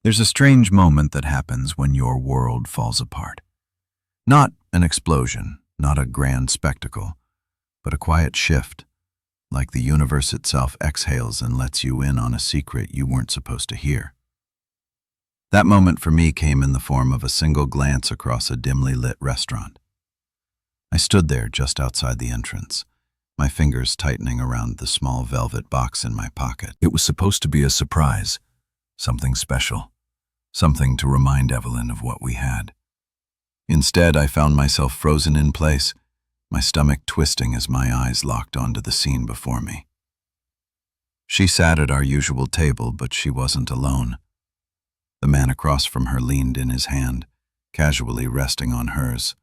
There's a strange moment that happens when your world falls apart. Not an explosion, not a grand spectacle, but a quiet shift, like the universe itself exhales and lets you in on a secret you weren't supposed to hear. That moment for me came in the form of a single glance across a dimly lit restaurant. I stood there just outside the entrance, my fingers tightening around the small velvet box in my pocket. It was supposed to be a surprise, something special, something to remind Evelyn of what we had. Instead, I found myself frozen in place, my stomach twisting as my eyes locked onto the scene before me. She sat at our usual table, but she wasn't alone. The man across from her leaned in his hand, casually resting on hers,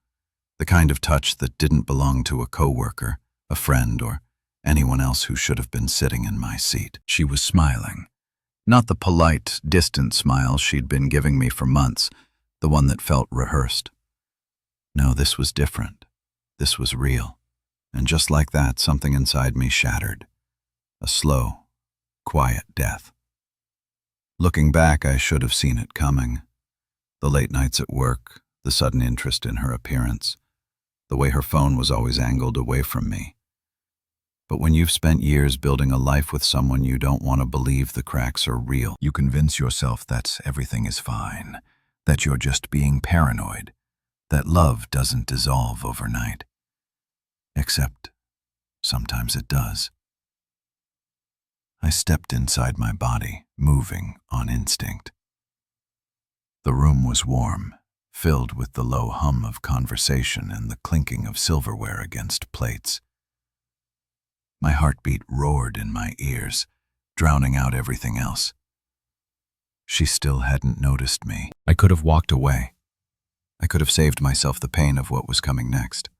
the kind of touch that didn't belong to a coworker, a friend, or anyone else who should have been sitting in my seat. She was smiling. Not the polite, distant smile she'd been giving me for months, the one that felt rehearsed. No, this was different. This was real. And just like that, something inside me shattered. A slow, quiet death. Looking back, I should have seen it coming. The late nights at work, the sudden interest in her appearance, the way her phone was always angled away from me. But when you've spent years building a life with someone, you don't want to believe the cracks are real. You convince yourself that everything is fine, that you're just being paranoid, that love doesn't dissolve overnight. Except, sometimes it does. I stepped inside my body, moving on instinct. The room was warm, filled with the low hum of conversation and the clinking of silverware against plates. My heartbeat roared in my ears, drowning out everything else. She still hadn't noticed me. I could have walked away. I could have saved myself the pain of what was coming next.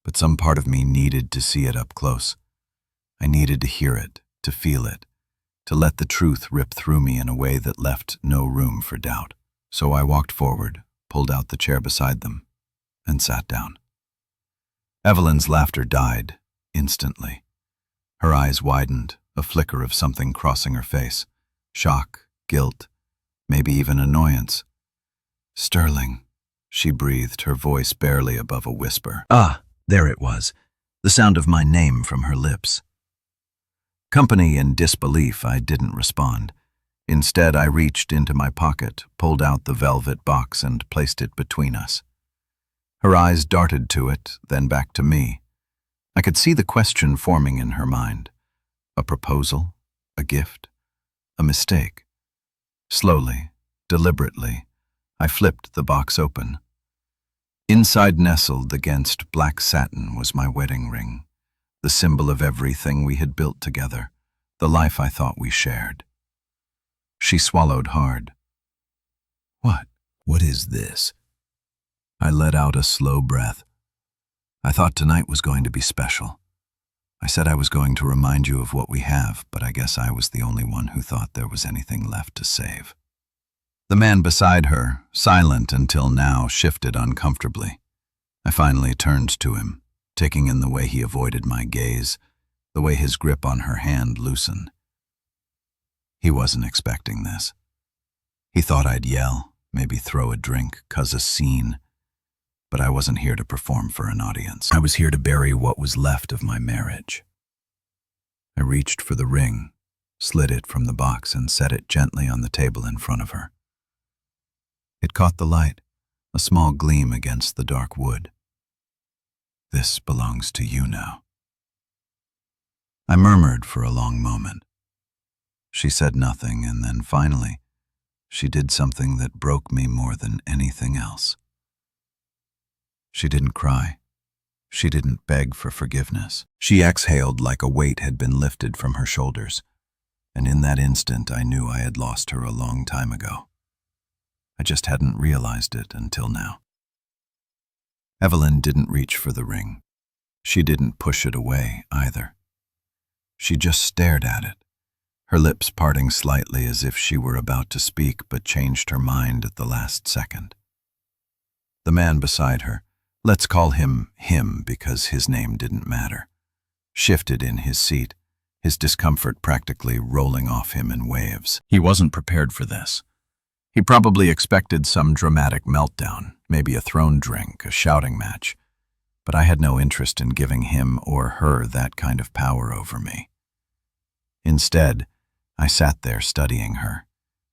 But some part of me needed to see it up close. I needed to hear it, to feel it, to let the truth rip through me in a way that left no room for doubt. So I walked forward, pulled out the chair beside them, and sat down. Evelyn's laughter died instantly. Her eyes widened, a flicker of something crossing her face. Shock, guilt, maybe even annoyance. "Sterling," she breathed, her voice barely above a whisper. Ah, there it was, the sound of my name from her lips. Company in disbelief, I didn't respond. Instead, I reached into my pocket, pulled out the velvet box, and placed it between us. Her eyes darted to it, then back to me. I could see the question forming in her mind. A proposal? A gift? A mistake? Slowly, deliberately, I flipped the box open. Inside, nestled against black satin, was my wedding ring, the symbol of everything we had built together, the life I thought we shared. She swallowed hard. What is this?" I let out a slow breath. I thought tonight was going to be special. I said I was going to remind you of what we have, but I guess I was the only one who thought there was anything left to save. The man beside her, silent until now, shifted uncomfortably. I finally turned to him, taking in the way he avoided my gaze, the way his grip on her hand loosened. He wasn't expecting this. He thought I'd yell, maybe throw a drink, cause a scene. But I wasn't here to perform for an audience. I was here to bury what was left of my marriage. I reached for the ring, slid it from the box, and set it gently on the table in front of her. It caught the light, a small gleam against the dark wood. "This belongs to you now." I murmured for a long moment. She said nothing, and then finally, she did something that broke me more than anything else. She didn't cry. She didn't beg for forgiveness. She exhaled like a weight had been lifted from her shoulders, and in that instant I knew I had lost her a long time ago. I just hadn't realized it until now. Evelyn didn't reach for the ring. She didn't push it away either. She just stared at it, her lips parting slightly as if she were about to speak but changed her mind at the last second. The man beside her, let's call him because his name didn't matter, shifted in his seat, his discomfort practically rolling off him in waves. He wasn't prepared for this. He probably expected some dramatic meltdown, maybe a thrown drink, a shouting match. But I had no interest in giving him or her that kind of power over me. Instead, I sat there studying her,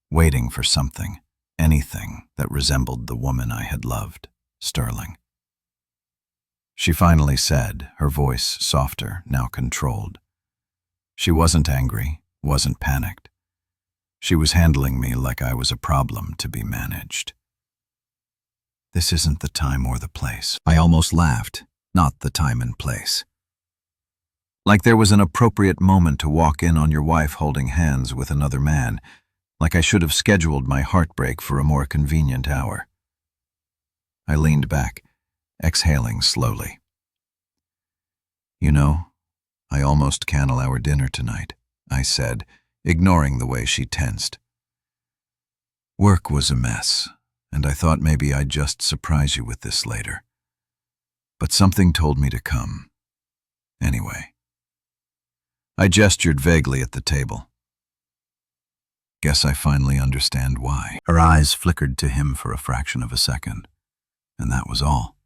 waiting for something, anything that resembled the woman I had loved, Sterling. She finally said, her voice softer, now controlled. She wasn't angry, wasn't panicked. She was handling me like I was a problem to be managed. This isn't the time or the place. I almost laughed, not the time and place. Like there was an appropriate moment to walk in on your wife holding hands with another man, like I should have scheduled my heartbreak for a more convenient hour. I leaned back, exhaling slowly. You know, I almost cancel our dinner tonight, I said, ignoring the way she tensed. Work was a mess, and I thought maybe I'd just surprise you with this later. But something told me to come. Anyway. I gestured vaguely at the table. Guess I finally understand why. Her eyes flickered to him for a fraction of a second, and that was all.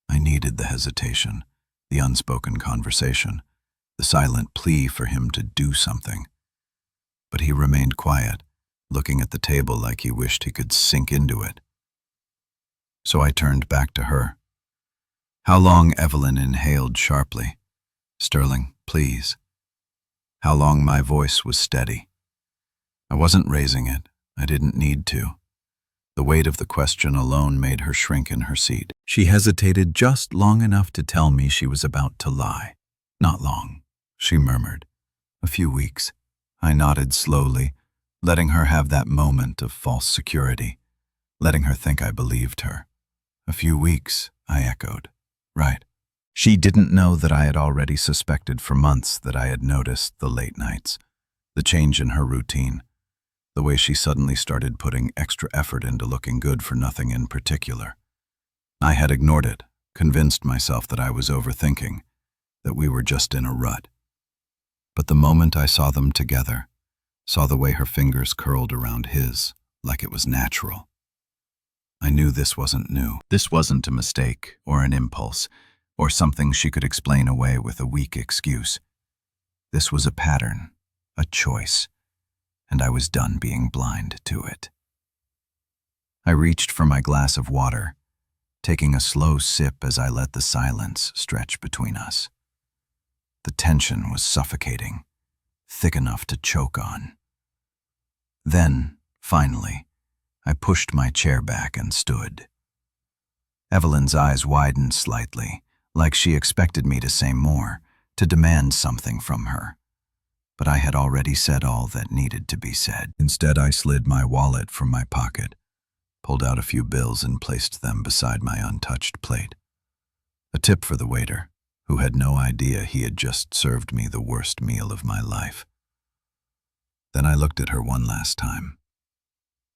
I needed the hesitation, the unspoken conversation, the silent plea for him to do something. But he remained quiet, looking at the table like he wished he could sink into it. So I turned back to her. How long? Evelyn inhaled sharply. Sterling, please. How long? My voice was steady. I wasn't raising it. I didn't need to. The weight of the question alone made her shrink in her seat. She hesitated just long enough to tell me she was about to lie. Not long, she murmured. A few weeks. I nodded slowly, letting her have that moment of false security, letting her think I believed her. A few weeks, I echoed. Right. She didn't know that I had already suspected for months that I had noticed the late nights, the change in her routine, the way she suddenly started putting extra effort into looking good for nothing in particular. I had ignored it, convinced myself that I was overthinking, that we were just in a rut. But the moment I saw them together, saw the way her fingers curled around his, like it was natural, I knew this wasn't new. This wasn't a mistake or an impulse, or something she could explain away with a weak excuse. This was a pattern, a choice, and I was done being blind to it. I reached for my glass of water, taking a slow sip as I let the silence stretch between us. The tension was suffocating, thick enough to choke on. Then, finally, I pushed my chair back and stood. Evelyn's eyes widened slightly, like she expected me to say more, to demand something from her. But I had already said all that needed to be said. Instead, I slid my wallet from my pocket, pulled out a few bills and placed them beside my untouched plate. A tip for the waiter, who had no idea he had just served me the worst meal of my life. Then I looked at her one last time.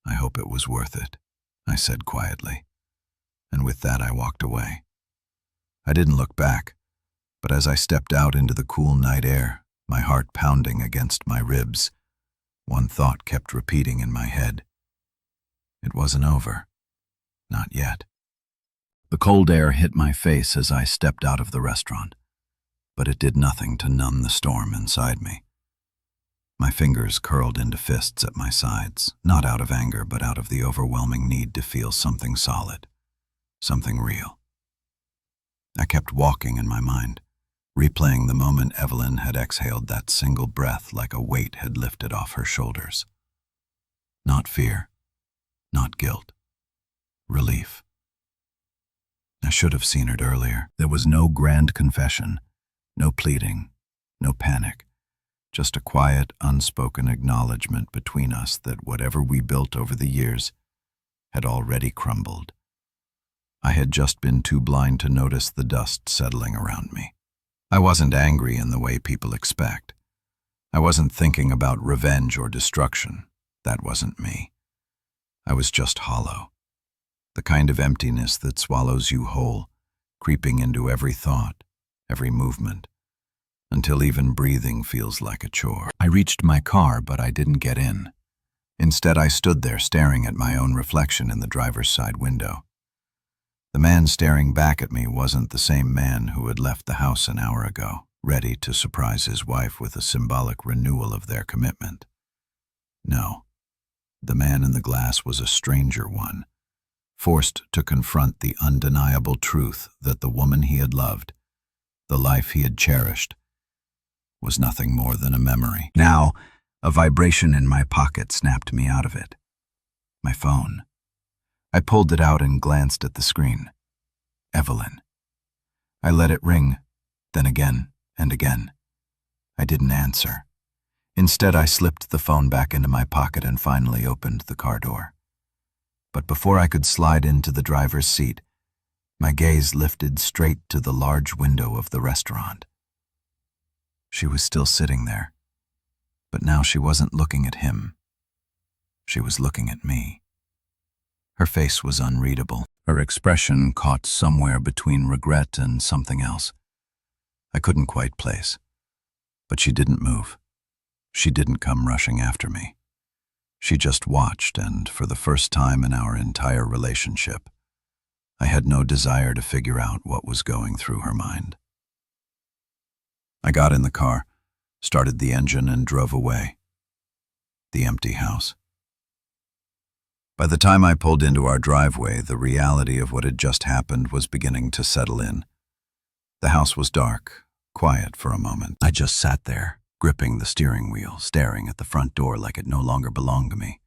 I hope it was worth it, I said quietly, and with that I walked away. I didn't look back, but as I stepped out into the cool night air, my heart pounding against my ribs, one thought kept repeating in my head. It wasn't over. Not yet. The cold air hit my face as I stepped out of the restaurant, but it did nothing to numb the storm inside me. My fingers curled into fists at my sides, not out of anger, but out of the overwhelming need to feel something solid, something real. I kept walking in my mind, replaying the moment Evelyn had exhaled that single breath like a weight had lifted off her shoulders. Not fear, not guilt, relief. I should have seen it earlier. There was no grand confession, no pleading, no panic. Just a quiet, unspoken acknowledgement between us that whatever we built over the years had already crumbled. I had just been too blind to notice the dust settling around me. I wasn't angry in the way people expect. I wasn't thinking about revenge or destruction. That wasn't me. I was just hollow. The kind of emptiness that swallows you whole, creeping into every thought, every movement, until even breathing feels like a chore. I reached my car, but I didn't get in. Instead, I stood there staring at my own reflection in the driver's side window. The man staring back at me wasn't the same man who had left the house an hour ago, ready to surprise his wife with a symbolic renewal of their commitment. No, the man in the glass was a stranger one, forced to confront the undeniable truth that the woman he had loved, the life he had cherished, was nothing more than a memory. Now, a vibration in my pocket snapped me out of it. My phone. I pulled it out and glanced at the screen. Evelyn. I let it ring, then again and again. I didn't answer. Instead, I slipped the phone back into my pocket and finally opened the car door. But before I could slide into the driver's seat, my gaze lifted straight to the large window of the restaurant. She was still sitting there, but now she wasn't looking at him. She was looking at me. Her face was unreadable, her expression caught somewhere between regret and something else. I couldn't quite place, but she didn't move. She didn't come rushing after me. She just watched, and for the first time in our entire relationship, I had no desire to figure out what was going through her mind. I got in the car, started the engine, and drove away. The empty house. By the time I pulled into our driveway, the reality of what had just happened was beginning to settle in. The house was dark, quiet for a moment. I just sat there, gripping the steering wheel, staring at the front door like it no longer belonged to me.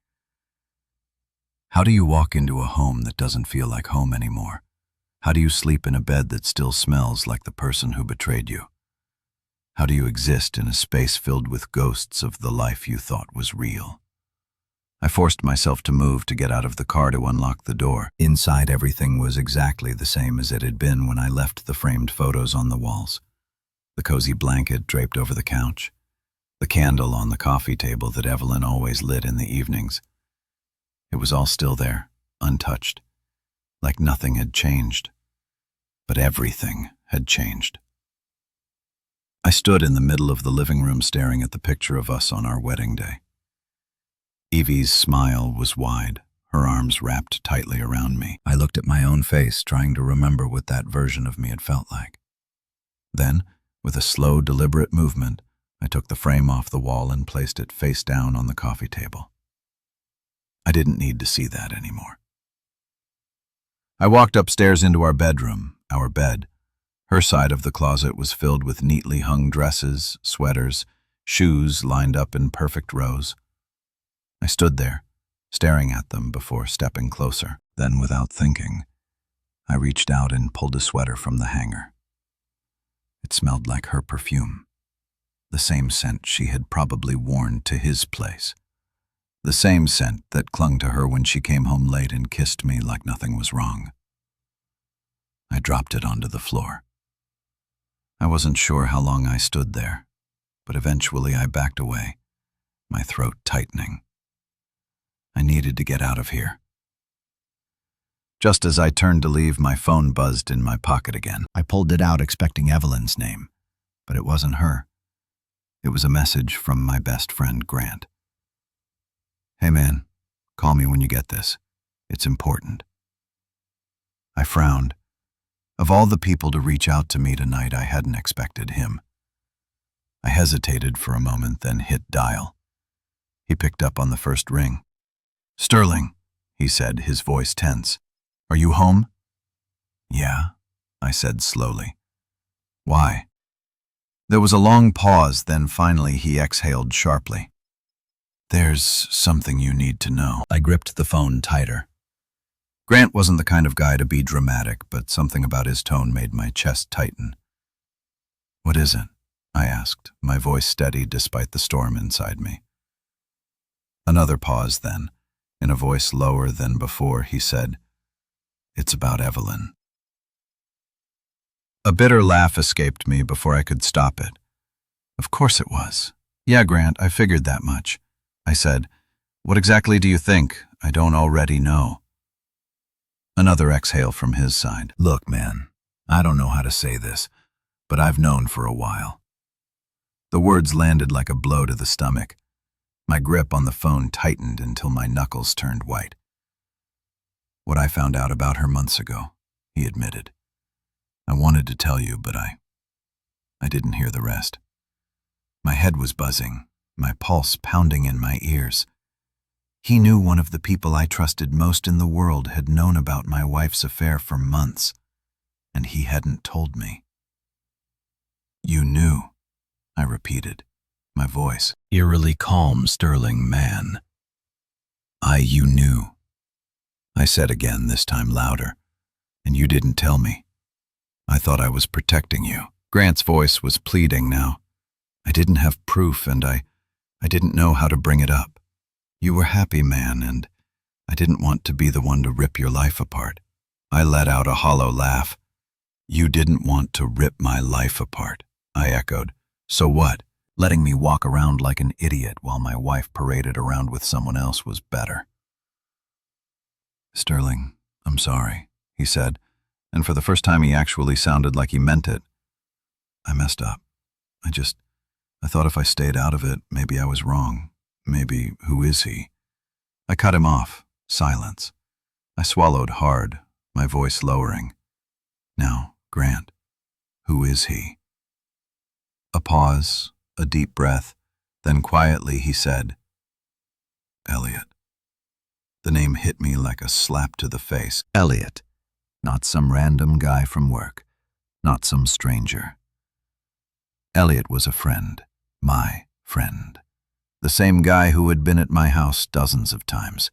How do you walk into a home that doesn't feel like home anymore? How do you sleep in a bed that still smells like the person who betrayed you? How do you exist in a space filled with ghosts of the life you thought was real? I forced myself to move to get out of the car to unlock the door. Inside, everything was exactly the same as it had been when I left the framed photos on the walls. The cozy blanket draped over the couch. The candle on the coffee table that Evelyn always lit in the evenings. It was all still there, untouched, like nothing had changed. But everything had changed. I stood in the middle of the living room staring at the picture of us on our wedding day. Evie's smile was wide, her arms wrapped tightly around me. I looked at my own face, trying to remember what that version of me had felt like. Then, with a slow, deliberate movement, I took the frame off the wall and placed it face down on the coffee table. I didn't need to see that anymore. I walked upstairs into our bedroom, our bed. Her side of the closet was filled with neatly hung dresses, sweaters, shoes lined up in perfect rows. I stood there, staring at them before stepping closer. Then, without thinking, I reached out and pulled a sweater from the hanger. It smelled like her perfume, the same scent she had probably worn to his place, the same scent that clung to her when she came home late and kissed me like nothing was wrong. I dropped it onto the floor. I wasn't sure how long I stood there, but eventually I backed away, my throat tightening. I needed to get out of here. Just as I turned to leave, my phone buzzed in my pocket again. I pulled it out expecting Evelyn's name, but it wasn't her. It was a message from my best friend, Grant. "Hey man, call me when you get this. It's important." I frowned. Of all the people to reach out to me tonight, I hadn't expected him. I hesitated for a moment, then hit dial. He picked up on the first ring. "Sterling," he said, his voice tense. "Are you home?" "Yeah," I said slowly. "Why?" There was a long pause, then finally he exhaled sharply. "There's something you need to know." I gripped the phone tighter. Grant wasn't the kind of guy to be dramatic, but something about his tone made my chest tighten. "What is it?" I asked, my voice steady despite the storm inside me. Another pause then. In a voice lower than before, he said, "It's about Evelyn." A bitter laugh escaped me before I could stop it. "Of course it was. Yeah, Grant, I figured that much," I said. "What exactly do you think I don't already know?" Another exhale from his side. "Look, man, I don't know how to say this, but I've known for a while." The words landed like a blow to the stomach. My grip on the phone tightened until my knuckles turned white. "What I found out about her months ago," he admitted. "I wanted to tell you, but I didn't hear the rest." My head was buzzing, my pulse pounding in my ears. He knew one of the people I trusted most in the world had known about my wife's affair for months, and he hadn't told me. "You knew," I repeated, my voice eerily calm, Sterling. "Man. You knew," I said again, this time louder. "And you didn't tell me. I thought I was protecting you." Grant's voice was pleading now. "I didn't have proof, and I didn't know how to bring it up. You were happy, man, and I didn't want to be the one to rip your life apart." I let out a hollow laugh. "You didn't want to rip my life apart," I echoed. "So what? Letting me walk around like an idiot while my wife paraded around with someone else was better." "Sterling, I'm sorry," he said, and for the first time he actually sounded like he meant it. "I messed up. I thought if I stayed out of it, maybe I was wrong. Maybe, who is he?" I cut him off. Silence. I swallowed hard, my voice lowering. "Now, Grant, who is he?" A pause, a deep breath, then quietly he said, "Elliot." The name hit me like a slap to the face. Elliot. Not some random guy from work. Not some stranger. Elliot was a friend. My friend. The same guy who had been at my house dozens of times.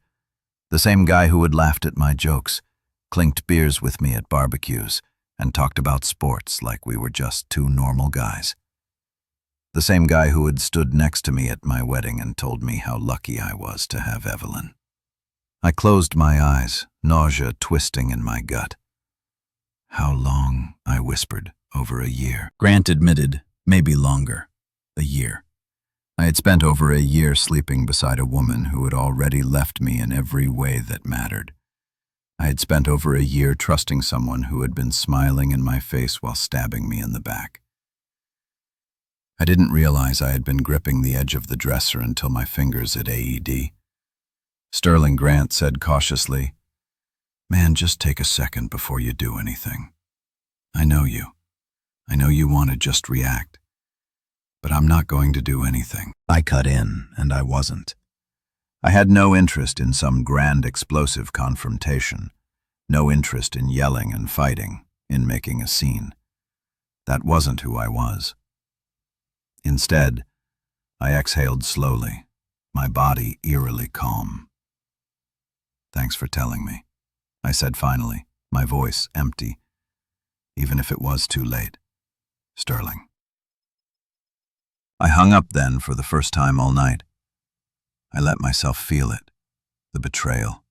The same guy who had laughed at my jokes, clinked beers with me at barbecues, and talked about sports like we were just two normal guys. The same guy who had stood next to me at my wedding and told me how lucky I was to have Evelyn. I closed my eyes, nausea twisting in my gut. "How long?" I whispered. "Over a year." Grant admitted, maybe longer. A year. I had spent over a year sleeping beside a woman who had already left me in every way that mattered. I had spent over a year trusting someone who had been smiling in my face while stabbing me in the back. I didn't realize I had been gripping the edge of the dresser until my fingers had AED. Sterling, Grant said cautiously, "Man, just take a second before you do anything. I know you. I know you want to just react. But I'm not going to do anything." I cut in, and I wasn't. I had no interest in some grand explosive confrontation, no interest in yelling and fighting, in making a scene. That wasn't who I was. Instead, I exhaled slowly, my body eerily calm. "Thanks for telling me," I said finally, my voice empty, even if it was too late. "Sterling." I hung up then for the first time all night. I let myself feel it, the betrayal,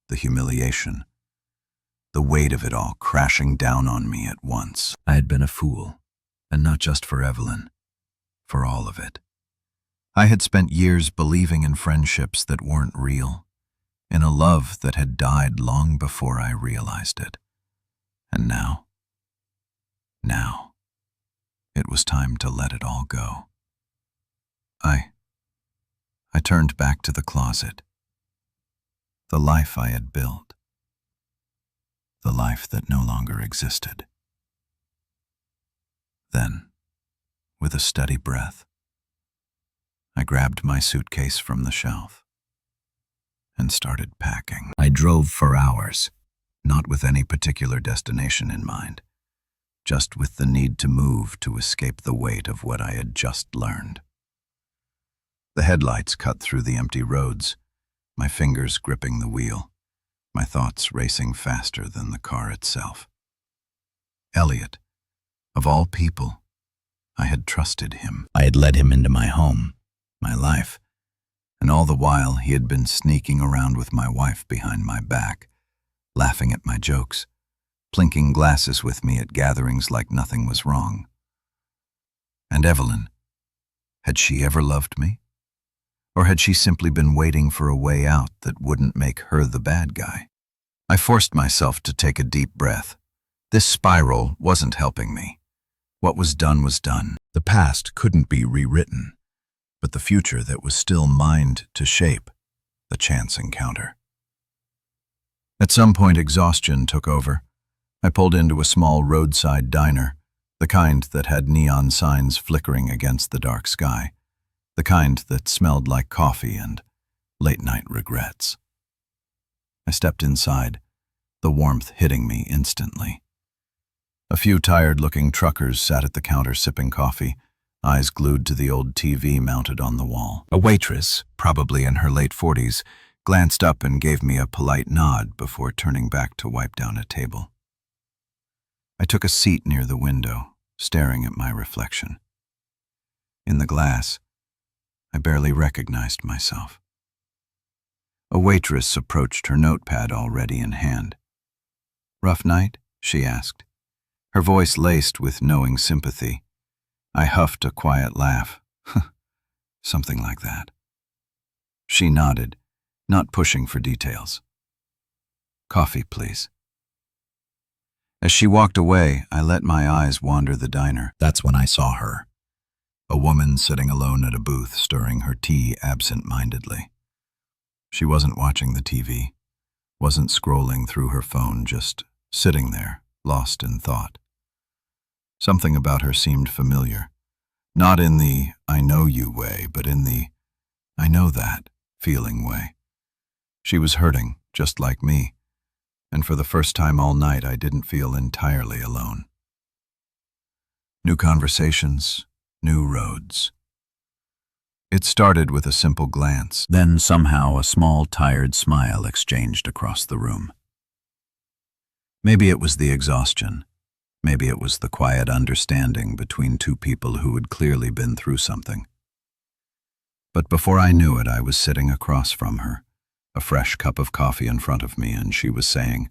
the humiliation, the weight of it all crashing down on me at once. I had been a fool, and not just for Evelyn, for all of it. I had spent years believing in friendships that weren't real, in a love that had died long before I realized it. And now, it was time to let it all go. I turned back to the closet, the life I had built, the life that no longer existed. Then, with a steady breath, I grabbed my suitcase from the shelf and started packing. I drove for hours, not with any particular destination in mind, just with the need to move to escape the weight of what I had just learned. The headlights cut through the empty roads, my fingers gripping the wheel, my thoughts racing faster than the car itself. Elliot, of all people, I had trusted him. I had led him into my home, my life, and all the while he had been sneaking around with my wife behind my back, laughing at my jokes, plinking glasses with me at gatherings like nothing was wrong. And Evelyn, had she ever loved me? Or had she simply been waiting for a way out that wouldn't make her the bad guy? I forced myself to take a deep breath. This spiral wasn't helping me. What was done was done. The past couldn't be rewritten. but the future that was still mine to shape, the chance encounter. At some point, exhaustion took over. I pulled into a small roadside diner, the kind that had neon signs flickering against the dark sky, the kind that smelled like coffee and late-night regrets. I stepped inside, the warmth hitting me instantly. A few tired-looking truckers sat at the counter sipping coffee, eyes glued to the old TV mounted on the wall. A waitress, probably in her late 40s, glanced up and gave me a polite nod before turning back to wipe down a table. I took a seat near the window, staring at my reflection. In the glass, I barely recognized myself. A waitress approached her notepad already in hand. "Rough night?" she asked, her voice laced with knowing sympathy. I huffed a quiet laugh. Something like that. She nodded, not pushing for details. "Coffee, please." As she walked away, I let my eyes wander the diner. That's when I saw her. A woman sitting alone at a booth, stirring her tea absent-mindedly. She wasn't watching the TV, wasn't scrolling through her phone, just sitting there, lost in thought. Something about her seemed familiar, not in the "I know you" way, but in the "I know that" feeling way. She was hurting, just like me, and for the first time all night I didn't feel entirely alone. New conversations, new roads. It started with a simple glance, then somehow a small, tired smile exchanged across the room. Maybe it was the exhaustion. Maybe it was the quiet understanding between two people who had clearly been through something. But before I knew it, I was sitting across from her, a fresh cup of coffee in front of me, and she was saying,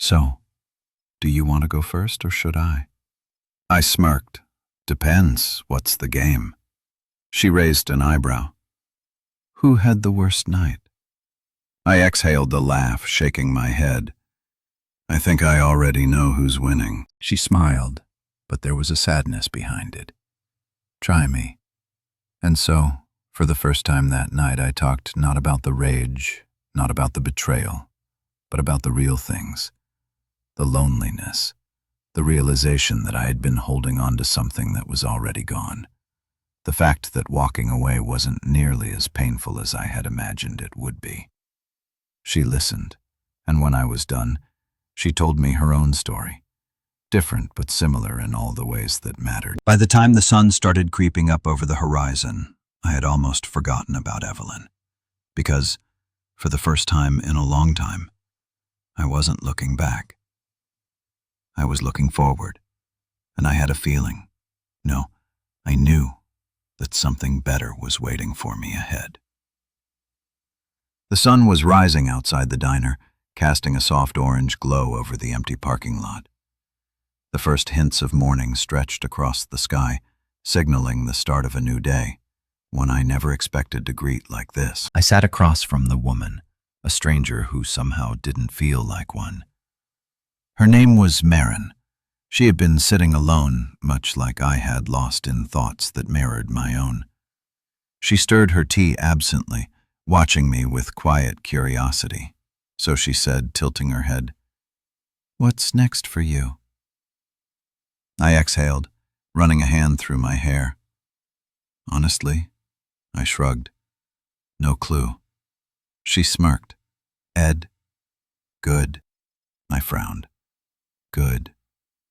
"So, do you want to go first or should I?" I smirked. "Depends. What's the game?" She raised an eyebrow. "Who had the worst night?" I exhaled the laugh, shaking my head. "I think I already know who's winning." She smiled, but there was a sadness behind it. "Try me." And so, for the first time that night, I talked not about the rage, not about the betrayal, but about the real things. The loneliness, the realization that I had been holding on to something that was already gone. The fact that walking away wasn't nearly as painful as I had imagined it would be. She listened, and when I was done, she told me her own story, different but similar in all the ways that mattered. By the time the sun started creeping up over the horizon, I had almost forgotten about Evelyn, because, for the first time in a long time, I wasn't looking back. I was looking forward, and I had a feeling, no, I knew, that something better was waiting for me ahead. The sun was rising outside the diner, casting a soft orange glow over the empty parking lot. The first hints of morning stretched across the sky, signaling the start of a new day, one I never expected to greet like this. I sat across from the woman, a stranger who somehow didn't feel like one. Her name was Marin. She had been sitting alone, much like I had, lost in thoughts that mirrored my own. She stirred her tea absently, watching me with quiet curiosity. So she said, tilting her head, "What's next for you?" I exhaled, running a hand through my hair. "Honestly," I shrugged. "No clue." She smirked. "Ed?" "Good." I frowned. "Good."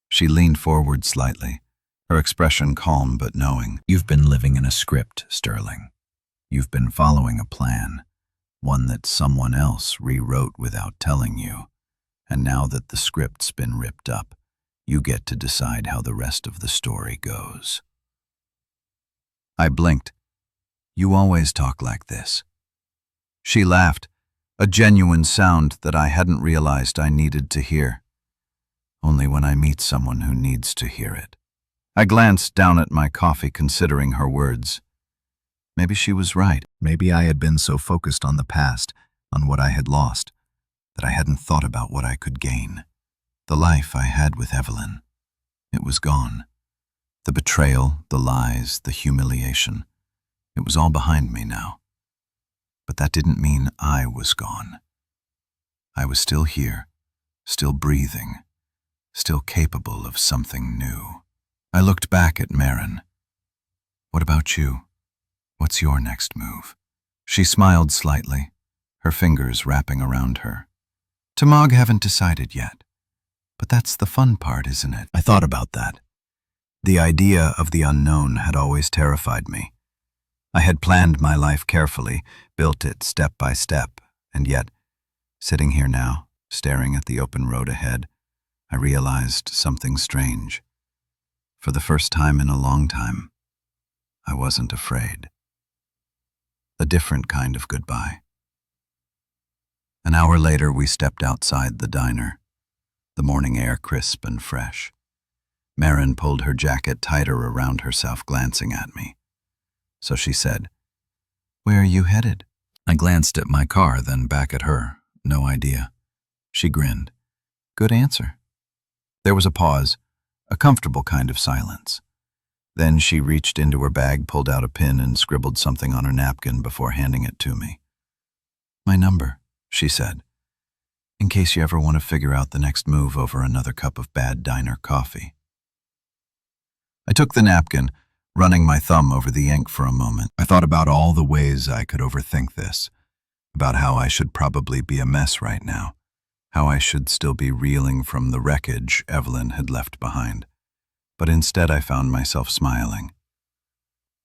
She leaned forward slightly, her expression calm but knowing. "You've been living in a script, Sterling. You've been following a plan, one that someone else rewrote without telling you, and now that the script's been ripped up, you get to decide how the rest of the story goes." I blinked. "You always talk like this." She laughed, a genuine sound that I hadn't realized I needed to hear. Only when I meet someone who needs to hear it. I glanced down at my coffee, considering her words. Maybe she was right. Maybe I had been so focused on the past, on what I had lost, that I hadn't thought about what I could gain. The life I had with Evelyn. It was gone. The betrayal, the lies, the humiliation. It was all behind me now. But that didn't mean I was gone. I was still here, still breathing, still capable of something new. I looked back at Maren. What about you? What's your next move? She smiled slightly, her fingers wrapping around her. Tamag haven't decided yet. But that's the fun part, isn't it? I thought about that. The idea of the unknown had always terrified me. I had planned my life carefully, built it step by step, and yet, sitting here now, staring at the open road ahead, I realized something strange. For the first time in a long time, I wasn't afraid. A different kind of goodbye. An hour later, we stepped outside the diner, the morning air crisp and fresh. Maren pulled her jacket tighter around herself, glancing at me. So she said, "Where are you headed?" I glanced at my car, then back at her. No idea. She grinned. Good answer. There was a pause, a comfortable kind of silence. Then she reached into her bag, pulled out a pen, and scribbled something on her napkin before handing it to me. My number, she said, in case you ever want to figure out the next move over another cup of bad diner coffee. I took the napkin, running my thumb over the ink for a moment. I thought about all the ways I could overthink this, about how I should probably be a mess right now, how I should still be reeling from the wreckage Evelyn had left behind. But instead I found myself smiling.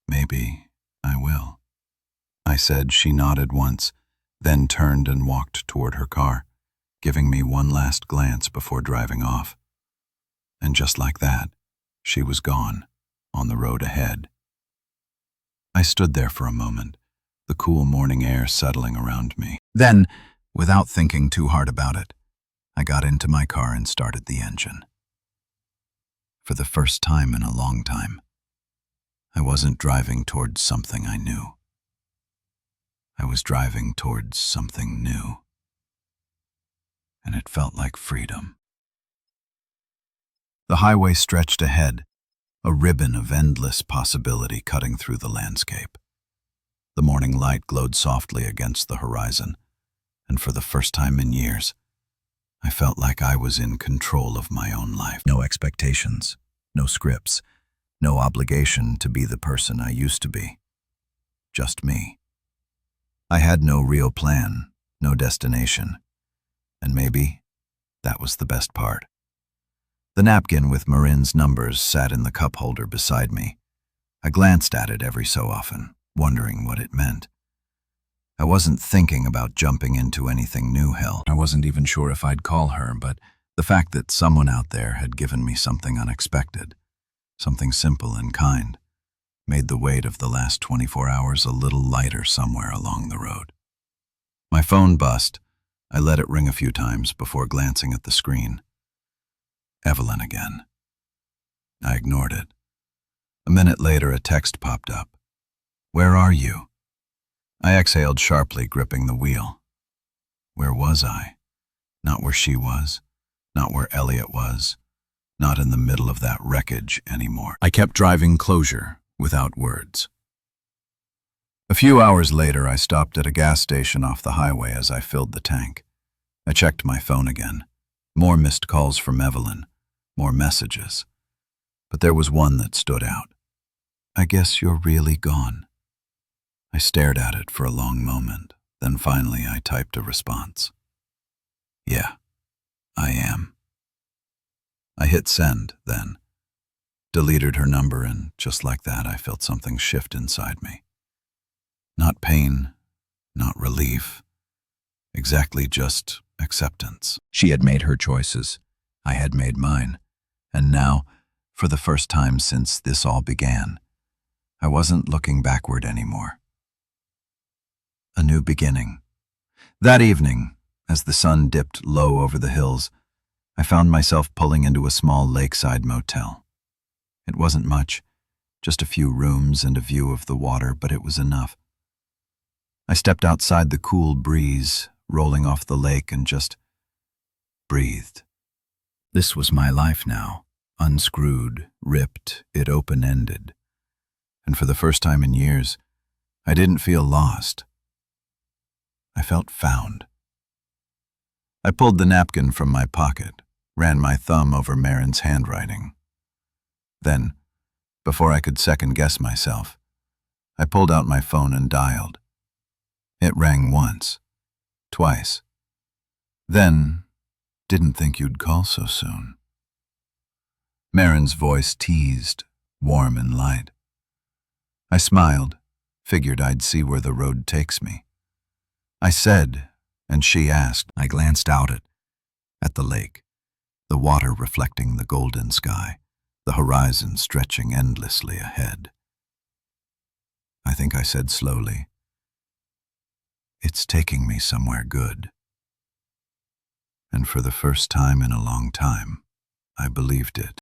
Maybe I will, I said. She nodded once, then turned and walked toward her car, giving me one last glance before driving off. And just like that, she was gone, on the road ahead. I stood there for a moment, the cool morning air settling around me. Then, without thinking too hard about it, I got into my car and started the engine. For the first time in a long time, I wasn't driving towards something I knew. I was driving towards something new. And it felt like freedom. The highway stretched ahead, a ribbon of endless possibility cutting through the landscape. The morning light glowed softly against the horizon, and for the first time in years, I felt like I was in control of my own life. No expectations, no scripts, no obligation to be the person I used to be. Just me. I had no real plan, no destination, and maybe that was the best part. The napkin with Marin's numbers sat in the cup holder beside me. I glanced at it every so often, wondering what it meant. I wasn't thinking about jumping into anything new, hell. I wasn't even sure if I'd call her, but the fact that someone out there had given me something unexpected, something simple and kind, made the weight of the last 24 hours a little lighter somewhere along the road. My phone buzzed. I let it ring a few times before glancing at the screen. Evelyn again. I ignored it. A minute later, a text popped up. Where are you? I exhaled sharply, gripping the wheel. Where was I? Not where she was, not where Elliot was, not in the middle of that wreckage anymore. I kept driving closure, without words. A few hours later, I stopped at a gas station off the highway as I filled the tank. I checked my phone again. More missed calls from Evelyn, more messages. But there was one that stood out. I guess you're really gone. I stared at it for a long moment, then finally I typed a response. Yeah, I am. I hit send, then deleted her number, and just like that I felt something shift inside me. Not pain, not relief, exactly just acceptance. She had made her choices. I had made mine. And now, for the first time since this all began, I wasn't looking backward anymore. A new beginning. That evening, as the sun dipped low over the hills, I found myself pulling into a small lakeside motel. It wasn't much, just a few rooms and a view of the water, but it was enough. I stepped outside the cool breeze, rolling off the lake, and just breathed. This was my life now, unscrewed, ripped, it open-ended. And for the first time in years, I didn't feel lost. I felt found. I pulled the napkin from my pocket, ran my thumb over Marin's handwriting. Then, before I could second-guess myself, I pulled out my phone and dialed. It rang once, twice. Then, "Didn't think you'd call so soon." Marin's voice teased, warm and light. I smiled, figured I'd see where the road takes me. I said, and she asked. I glanced out at the lake, the water reflecting the golden sky, the horizon stretching endlessly ahead. I think I said slowly, "It's taking me somewhere good." And for the first time in a long time, I believed it.